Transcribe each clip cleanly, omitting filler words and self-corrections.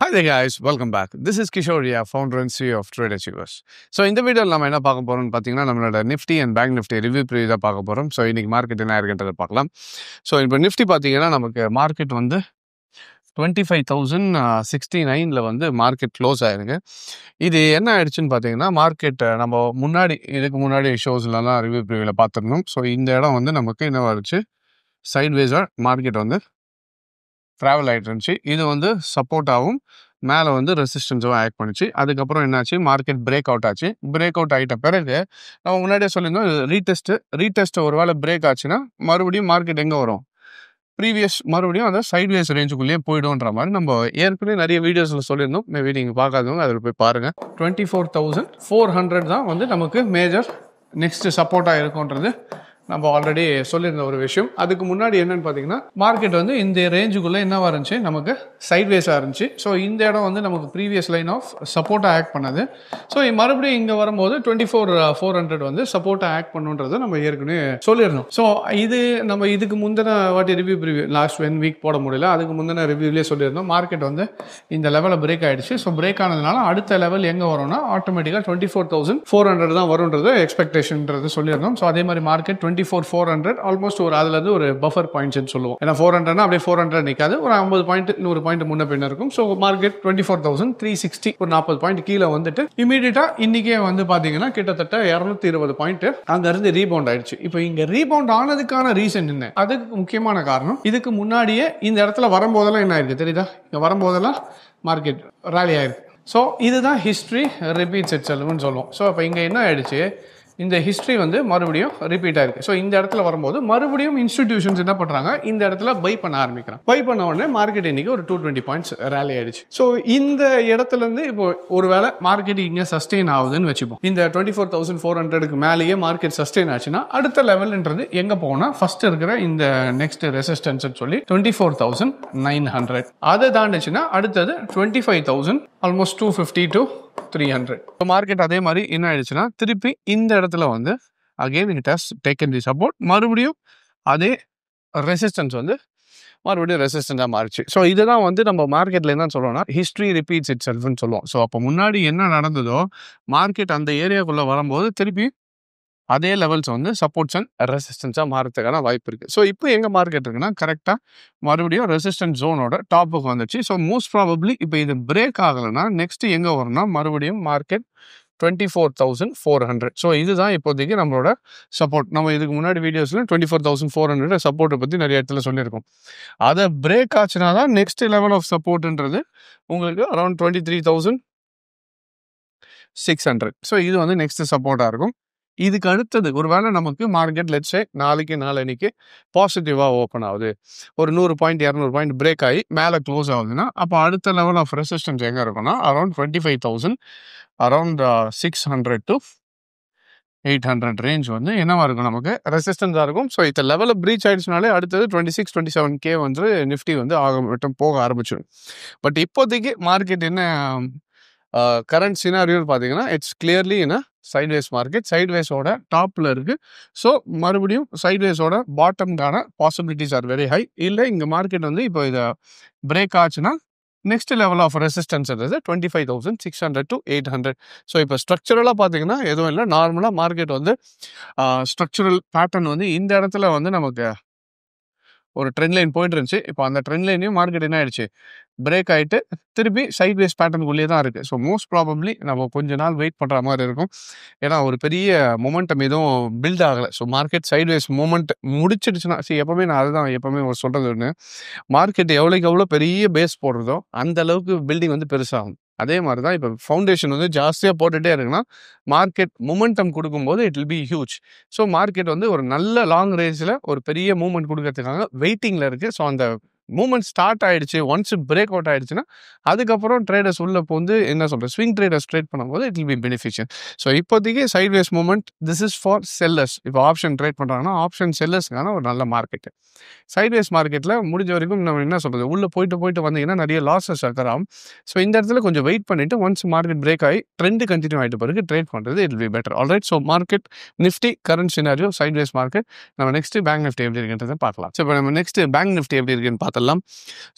Hi there guys, welcome back. This is Kishoria, founder and CEO of Trade Achievers. So இந்த வீடியோவில் நம்ம என்ன பார்க்க போகிறோம்னு பார்த்தீங்கன்னா நம்மளோட Nifty and bank Nifty review preview தான் பார்க்க போகிறோம். ஸோ இன்றைக்கி மார்க்கெட் என்ன இருக்குன்றதை பார்க்கலாம். ஸோ இப்போ நிஃப்டி பார்த்தீங்கன்னா நமக்கு மார்க்கெட் வந்து 25,069 வந்து மார்க்கெட் க்ளோஸ் ஆயிருக்கு. இது என்ன ஆயிடுச்சுன்னு பார்த்தீங்கன்னா மார்க்கெட் நம்ம இதுக்கு முன்னாடி ஷோஸ்லலாம் ரிவ்யூ ப்ரீவியூவில் பார்த்துருந்தோம். ஸோ இந்த இடம் வந்து நமக்கு என்ன ஆயிடுச்சு, சைட்வேஸாக மார்க்கெட் வந்து ட்ராவல் ஆகிட்டு இருந்துச்சு. இது வந்து சப்போர்ட்டாகவும் மேலே வந்து ரெசிஸ்டன்ஸும் ஆக்ட் பண்ணிச்சு. அதுக்கப்புறம் என்னாச்சு, மார்க்கெட் பிரேக் அவுட் ஆச்சு. பிரேக் அவுட் ஆகிட்ட பிறகு நம்ம முன்னாடியே சொல்லியிருந்தோம் ரீடெஸ்ட்டு ஒரு வேளை பிரேக் ஆச்சுன்னா மறுபடியும் மார்க்கெட் எங்கே வரும், மறுபடியும் அந்த சைட்வேஸ் ரேஞ்சுக்குள்ளேயே போய்டும்ன்ற மாதிரி நம்ம ஏற்கனவே நிறைய வீடியோஸில் சொல்லியிருந்தோம். மேபி நீங்கள் பார்க்காதவங்க அதில் போய் பாருங்கள். 24,400 தான் வந்து நமக்கு மேஜர் நெக்ஸ்ட் சப்போர்ட்டாக இருக்கும்ன்றது நம்ம ஆல்ரெடி சொல்லியிருந்த ஒரு விஷயம். அதுக்கு முன்னாடி என்னன்னு பார்த்தீங்கன்னா மார்க்கெட் வந்து இந்த ரேஞ்சுக்குள்ளே என்னவா இருந்துச்சு, நமக்கு சைட்வேஸாக இருந்துச்சு. ஸோ இந்த இடம் வந்து நமக்கு ப்ரீவியஸ் லைன் ஆஃப் சப்போர்ட்டாக ஆக்ட் பண்ணது. ஸோ மறுபடியும் இங்கே வரும்போது 24,400 வந்து சப்போர்ட்டாக ஆக்ட் பண்ணுன்றதை நம்ம ஏற்கனவே சொல்லியிருந்தோம். ஸோ இது நம்ம இதுக்கு முந்தின வாட்டி ரிவ்யூ லாஸ்ட் 1 வீக் போட முடியல. அதுக்கு முந்தின ரிவ்யூலேயே சொல்லியிருந்தோம் மார்க்கெட் வந்து இந்த லெவலில் பிரேக் ஆகிடுச்சு. ஸோ பிரேக் ஆனதுனால அடுத்த லெவல் எங்கே வரும்னா ஆட்டோமேட்டிக்காக 24,400 தான் வரும்ன்றது எக்ஸ்பெக்டேஷன்ன்றது சொல்லியிருந்தோம். ஸோ அதே மாதிரி மார்க்கெட் 24,400 ஆல்மோஸ்ட் ஒரு அதுலேருந்து ஒரு பஃபர் பாயிண்ட்ஸ்ன்னு சொல்லுவோம். ஏன்னா 400னா அப்படியே 400 நிற்காது, ஒரு 50 பாயிண்ட் 100 பாயிண்ட் முன்ன பின்ன இருக்கும். ஸோ மார்க்கெட் 24,360 ஒரு 40 பாயிண்ட் கீழே வந்துட்டு இமீடியட்டாக இன்னைக்கே வந்து பார்த்தீங்கன்னா கிட்டத்தட்ட 220 பாயிண்ட் அங்கேருந்து ரீபவுண்ட் ஆயிடுச்சு. இப்போ இங்கே ரீபவுண்ட் ஆனதுக்கான ரீசன் என்ன, அதுக்கு முக்கியமான காரணம் இதுக்கு முன்னாடியே இந்த இடத்துல வரும்போதெல்லாம் என்ன ஆயிருக்கு தெரியுதா, இங்கே வரும்போதெல்லாம் மார்க்கெட் ராலி ஆயிருக்கு. ஸோ இதுதான் ஹிஸ்ட்ரி ரிப்பீட்ஸ் இட் செல்ஃப்னு சொல்லுவோம். ஸோ அப்போ இங்கே என்ன ஆயிடுச்சு, இந்த ஹிஸ்ட்ரி வந்து மறுபடியும் ரிப்பீட் ஆயிருக்கு. ஸோ இந்த இடத்துல வரும்போது மறுபடியும் இன்ஸ்டிடியூஷன்ஸ் என்ன பண்ணுறாங்க, இந்த இடத்துல பை பண்ண ஆரம்பிக்கிறாங்க. பை பண்ண உடனே மார்க்கெட் இன்னைக்கு ஒரு 220 பாயிண்ட்ஸ் ரேலி ஆயிடுச்சு. ஸோ இந்த இடத்துல இருந்து இப்போ ஒருவேளை மார்க்கெட் இங்கே சஸ்டெயின் ஆகுதுன்னு வச்சுப்போம். இந்த 24,400க்கு மேலேயே மார்க்கெட் சஸ்டெயின் ஆச்சுன்னா அடுத்த லெவல்ன்றது எங்கே போனால் ஃபர்ஸ்ட் இருக்கிற இந்த நெக்ஸ்ட் ரெசிஸ்டன்ஸ் சொல்லி 24,900 அதை தாண்டுச்சுன்னா அடுத்தது 25,000 ஆல்மோஸ்ட் 250 to 300. மார்க்கெட் அதே மாதிரி என்ன ஆயிடுச்சுன்னா திருப்பி இந்த இடத்துல வந்து again it has taken the support, மறுபடியும் அதே ரெசிஸ்டன்ஸ் வந்து மறுபடியும் ரெசிஸ்டன்ஸாக மாறிச்சு. ஸோ இதுதான் வந்து நம்ம மார்க்கெட்டில் என்ன சொல்லுவோம்னா ஹிஸ்ட்ரி ரிப்பீட்ஸ் இட் செல்ஃப்னு சொல்லுவோம். ஸோ அப்போ முன்னாடி என்ன நடந்ததோ மார்க்கெட் அந்த ஏரியாக்குள்ளே வரும்போது திருப்பி அதே லெவல்ஸ் வந்து சப்போர்ட்ஸ் அண்ட் ரெசிஸ்டன்ஸாக மாறதுக்கான வாய்ப்பு இருக்குது. ஸோ இப்போ எங்கள் மார்க்கெட் இருக்குன்னா கரெக்டாக மறுபடியும் ரெசிஸ்டன்ஸ் ஜோனோட டாப்புக்கு வந்துச்சு. ஸோ மோஸ்ட் ப்ராபப்ளி இப்போ இது பிரேக் ஆகலைன்னா நெக்ஸ்ட் எங்கே வரும்னா மறுபடியும் மார்க்கெட் 24,400. ஸோ இதுதான் இப்போதைக்கு நம்மளோட சப்போர்ட். நம்ம இதுக்கு முன்னாடி வீடியோஸில் 24,400 சப்போர்ட்டை பற்றி நிறைய இடத்துல சொல்லியிருக்கோம். அதை பிரேக் ஆச்சுன்னா தான் நெக்ஸ்ட் லெவல் ஆஃப் சப்போர்ட்ன்றது உங்களுக்கு அரௌண்ட் 23,600. ஸோ இது வந்து நெக்ஸ்ட் சப்போர்ட்டாக இருக்கும். இதுக்கு அடுத்தது ஒருவேளை நமக்கு மார்க்கெட் லெட்ஸே நாளைக்கு பாசிட்டிவாக ஓப்பன் ஆகுது, ஒரு 100 பாயிண்ட் 200 பாயிண்ட் பிரேக் ஆகி மேலே க்ளோஸ் ஆகுதுன்னா அப்போ அடுத்த லெவல் ஆஃப் ரெசிஸ்டன்ஸ் எங்கே இருக்குன்னா அரௌண்ட் 25,000 அரௌண்ட் 600 to 800 ரேஞ்ச் வந்து என்னவா இருக்கும், நமக்கு ரெசிஸ்டன்ஸாக இருக்கும். ஸோ இந்த லெவலில் பிரீச் ஆயிடுச்சுனாலே அடுத்தது 26-27K வந்து நிஃப்டி வந்து போக ஆரம்பிச்சிடும். பட் இப்போதைக்கு மார்க்கெட் என்ன கரண்ட் சினாரியோன்னு பார்த்தீங்கன்னா it's clearly in sideways market, சைட்வேஸோட டாப்பில் இருக்குது. ஸோ மறுபடியும் சைட்வேஸோட பாட்டம்கான பாசிபிலிட்டிஸ் ஆர் வெரி ஹை. இல்லை இங்கே மார்க்கெட் வந்து இப்போ இதை பிரேக் ஆச்சுன்னா next level of resistance 25,600 to 800. So இப்போ ஸ்ட்ரக்சரலாக பார்த்தீங்கன்னா எதுவும் இல்லை, நார்மலாக மார்க்கெட் வந்து ஸ்ட்ரக்சரல் பேட்டர்ன் வந்து இந்த இடத்துல வந்து நமக்கு ஒரு ட்ரெண்ட் லைன் போயிட்டு இருந்துச்சு. இப்போ அந்த ட்ரெண்ட் லைனையும் மார்க்கெட் என்ன ஆயிடுச்சு, பிரேக் ஆகிட்டு திருப்பி சைட்வேஸ் பேட்டர்னுக்குள்ளே தான் இருக்குது. ஸோ மோஸ்ட் ப்ராபப்ளி நம்ம கொஞ்ச நாள் வெயிட் பண்ணுற மாதிரி இருக்கும். ஏன்னா ஒரு பெரிய மொமெண்டம் எதுவும் பில்ட் ஆகலை. ஸோ மார்க்கெட் சைட்வேஸ் மூமெண்ட் முடிச்சிடுச்சுன்னா எப்போவுமே நான் அதுதான் எப்போவுமே சொல்கிறது ஒன்று, மார்க்கெட் எவ்வளோ பெரிய பேஸ் போடுறதோ அந்த அளவுக்கு பில்டிங் வந்து பெருசாகும். அதே மாதிரி தான் இப்போ ஃபவுண்டேஷன் வந்து ஜாஸ்தியாக போட்டுகிட்டே இருக்குன்னா மார்க்கெட் மூமெண்டம் கொடுக்கும்போது it will B huge. So market வந்து ஒரு நல்ல லாங் ரேஞ்சில் ஒரு பெரிய மூவ்மெண்ட் கொடுக்கறதுக்காக வெயிட்டிங்கில் இருக்குது. ஸோ அந்த மூவ்மெண்ட் ஸ்டார்ட் ஆயிடுச்சு, ஒன்ஸ் பிரேக் அவுட் ஆயிடுச்சுன்னா அதுக்கப்புறம் ட்ரேடர்ஸ் உள்ள வந்து என்ன சொல்கிறது, ஸ்விங் ட்ரேடர்ஸ் ட்ரேட் பண்ணும்போது it will be beneficial. So இப்போதைக்கு sideways movement this is for sellers. இப்போ ஆப்ஷன் ட்ரேட் பண்ணுறாங்கன்னா ஆப்ஷன் செல்லர்ஸ்க்கான ஒரு நல்ல மார்க்கெட்டு. சைட்வேஸ் மார்க்கெட்டில் முடிஞ்ச வரைக்கும் நம்ம என்ன சொல்கிறது, உள்ளே போயிட்டு வந்தீங்கன்னா நிறைய லாஸஸ் ஆகும். ஸோ இந்த இடத்துல கொஞ்சம் வெயிட் பண்ணிவிட்டு ஒன்ஸ் மார்க்கெட் பிரேக் ஆகி ட்ரெண்டு கண்டினியூ ஆகிட்டு பிறகு ட்ரேட் பண்ணுறது it will be better. Alright. So market Nifty current scenario sideways market. நம்ம நெக்ஸ்ட் பேங்க் நிஃப்டி எப்படி இருக்குன்றதை பார்க்கலாம். ஸோ இப்போ நம்ம நெக்ஸ்ட் பேங்க் நிஃப்டி எப்படி இருக்குன்னு பார்த்தோம் பார்த்துடலாம்.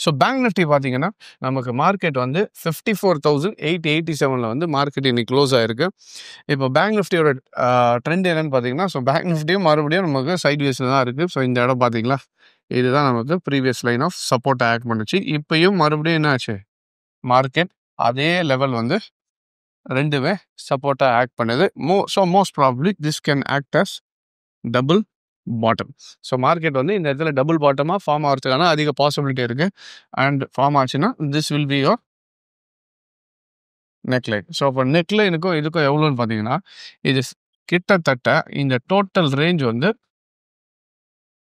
ஸோ பேங்க் நிஃப்டி பார்த்தீங்கன்னா நமக்கு மார்க்கெட் வந்து 54,887 வந்து மார்க்கெட் இன்னைக்கு க்ளோஸ் ஆயிருக்கு. இப்போ பேங்க் நிஃப்டியோட ட்ரெண்ட் என்னன்னு பார்த்தீங்கன்னா, ஸோ பேங்க் நிஃப்டியும் மறுபடியும் நமக்கு சைட் வேஸில் தான் இருக்குது. ஸோ இந்த இடம் பார்த்தீங்களா, இதுதான் நமக்கு previous line of support act பண்ணுச்சு. இப்பயும் மறுபடியும் என்ன ஆச்சு, மார்க்கெட் அதே லெவல் வந்து ரெண்டுமே சப்போர்ட்டாக ஆக்ட் பண்ணுது. So most probably this can act as double bottom. So market வந்து இந்த இடத்துல டபுள் பாட்டமாக ஃபார்ம் ஆகிறதுக்கான அதிக பாசிபிலிட்டி இருக்குது. அண்ட் ஃபார்ம் ஆச்சுன்னா this will be your neckline. So அப்போ நெக்லைனுக்கும் இதுக்கும் எவ்வளோன்னு பார்த்தீங்கன்னா, இது கிட்டத்தட்ட இந்த டோட்டல் ரேஞ்ச் வந்து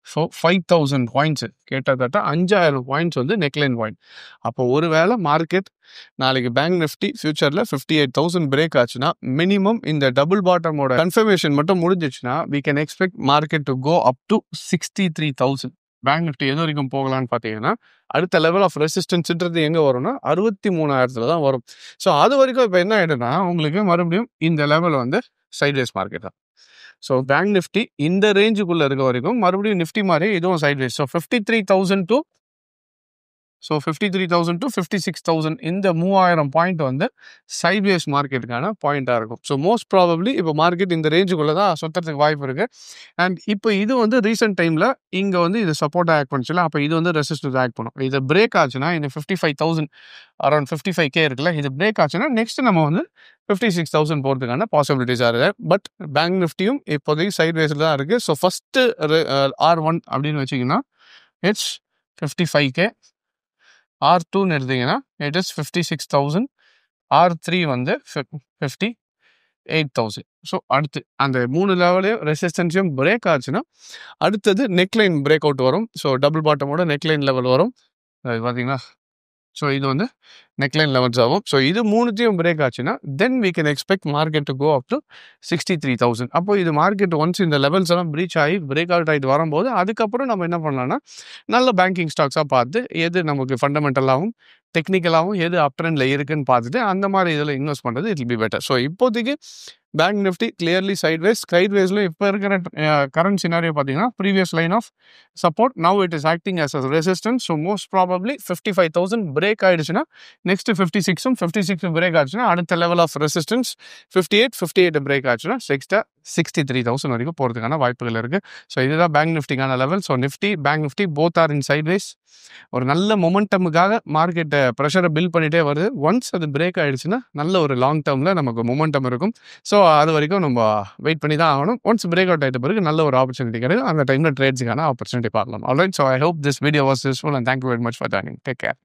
5,000 பாயிண்ட்ஸு, கிட்டத்தட்ட 5,000 பாயிண்ட்ஸ் வந்து நெக்லைன் பாயிண்ட். அப்போ ஒருவேளை மார்க்கெட் நாளைக்கு பேங்க் நிஃப்டி ஃபியூச்சரில் 58,000 பிரேக் ஆச்சுன்னா, மினிமம் இந்த டபுள் பாட்டமோட கன்ஃபர்மேஷன் மட்டும் முடிஞ்சிச்சுன்னா we can expect market to go up to 63,000. Bank Nifty எது வரைக்கும் போகலான்னு பார்த்தீங்கன்னா, அடுத்த லெவல் ஆஃப் ரெசிஸ்டன்ஸ்ன்றது எங்கே வரும்னா 63,000 தான் வரும். ஸோ அது வரைக்கும் இப்போ என்ன ஆகிடுன்னா, உங்களுக்கு மறுபடியும் இந்த லெவல் வந்து சைட்வேஸ் மார்க்கெட் தான். ஸோ பேங்க் நிஃப்டி இந்த ரேஞ்சுக்குள்ளே இருக்க வரைக்கும் மறுபடியும் நிஃப்டி மாதிரி இதுவும் சைட்வேஸ். ஸோ 53,000 to 56,000 இந்த 3,000 பாயிண்ட் வந்து சைட்வேஸ் மார்க்கெட்டுக்கான பாயிண்டாக இருக்கும். ஸோ மோஸ்ட் ப்ராபப்ளி இப்போ மார்க்கெட் இந்த ரேஞ்சுக்குள்ளே தான் சுற்றுறதுக்கு வாய்ப்பு இருக்குது. அண்ட் இப்போ இது வந்து ரீசெண்ட் டைமில் இங்கே வந்து இது சப்போர்ட்டாக ஆக்ட் பண்ணுச்சுல, அப்போ இது வந்து ரெசிஸ்டன்ஸ் ஆக்ட் பண்ணும். இது பிரேக் ஆச்சுன்னா இந்த 55,000 அரௌண்ட் 55K இருக்குல்ல, இது பிரேக் ஆச்சுன்னா நெக்ஸ்ட் நம்ம வந்து 56,000 போகிறதுக்கான பாசிபிலிட்டிஸ் இருக்குது. பட் பேங்க் நிஃப்டியும் இப்போதைக்கு சைட்வேஸில் தான் இருக்குது. ஸோ ஃபஸ்ட்டு R1 அப்படின்னு வச்சிங்கன்னா இட்ஸ் 55K. R2ன்னு எடுத்தீங்கன்னா இட் இஸ் 56,000. R3 வந்து 58,000. ஸோ அடுத்து அந்த 3 லெவலையும் ரெசிஸ்டன்ஸையும் பிரேக் ஆச்சுன்னா அடுத்தது நெக்லைன் பிரேக் அவுட் வரும். ஸோ டபுள் பாட்டமோட நெக்லைன் லெவல் வரும். அது பார்த்தீங்கன்னா, ஸோ இது வந்து நெக்லைன் லெவல்ஸ் ஆகும். ஸோ இது மூணுத்தையும் பிரேக் ஆச்சுன்னா தென் we can expect market to go up to 63,000. அப்போ இது மார்க்கெட் ஒன்ஸ் இந்த லெவல்ஸ் எல்லாம் பிரீச் ஆகி பிரேக் அவுட் ஆகிட்டு வரும்போது அதுக்கப்புறம் நம்ம என்ன பண்ணலாம்னா, நல்ல பேங்கிங் ஸ்டாக்ஸாக பார்த்து எது நமக்கு ஃபண்டமெண்டலாகவும் டெக்னிக்கலாகவும் எது அப் ட்ரெண்டில் இருக்குன்னு பார்த்துட்டு அந்த மாதிரி இதில் இன்வெஸ்ட் பண்ணுறது it will be better. So இப்போதைக்கு பேங்க் நிஃப்டி கிளியர்லி சைட்வேஸில் இப்போ இருக்கிற கரண்ட் சினாரியோ பார்த்தீங்கன்னா previous line of support now it is acting as a resistance. So most probably 55,000 break ஆகிடுச்சுன்னா நெக்ஸ்ட் 56 பிரேக் ஆச்சுன்னா அடுத்த லெவல் ஆஃப் ரெசிஸ்டன்ஸ் 58 பிரேக் ஆச்சுன்னா 63,000 வரைக்கும் போகிறதுக்கான வாய்ப்புகள் இருக்குது. ஸோ இதுதான் பேங்க் நிஃப்டிக்கான level. So Nifty bank Nifty both are in sideways. ஒரு நல்ல மொமெண்டமுக்காக மார்க்கெட்டை ப்ரெஷரை பில்ட் பண்ணிகிட்டே வருது. ஒன்ஸ் அது பிரேக் ஆகிடுச்சுன்னா நல்ல ஒரு லாங் டேர்மில் நமக்கு மொமெண்டம் இருக்கும். ஸோ அது வரைக்கும் நம்ம வெயிட் பண்ணி தான் ஆகணும். ஒன்ஸ் பிரேக் அவுட் ஆகிட்ட பிறகு நல்ல ஒரு ஆப்பர்ச்சுனிட்டி கிடைக்கும். அந்த டைமில் ட்ரேட்ஸுக்கான ஆப்பர்ச்சுனிட்டி பார்க்கலாம். Alright, so I hope this video was useful and thank you very much for joining. Take care.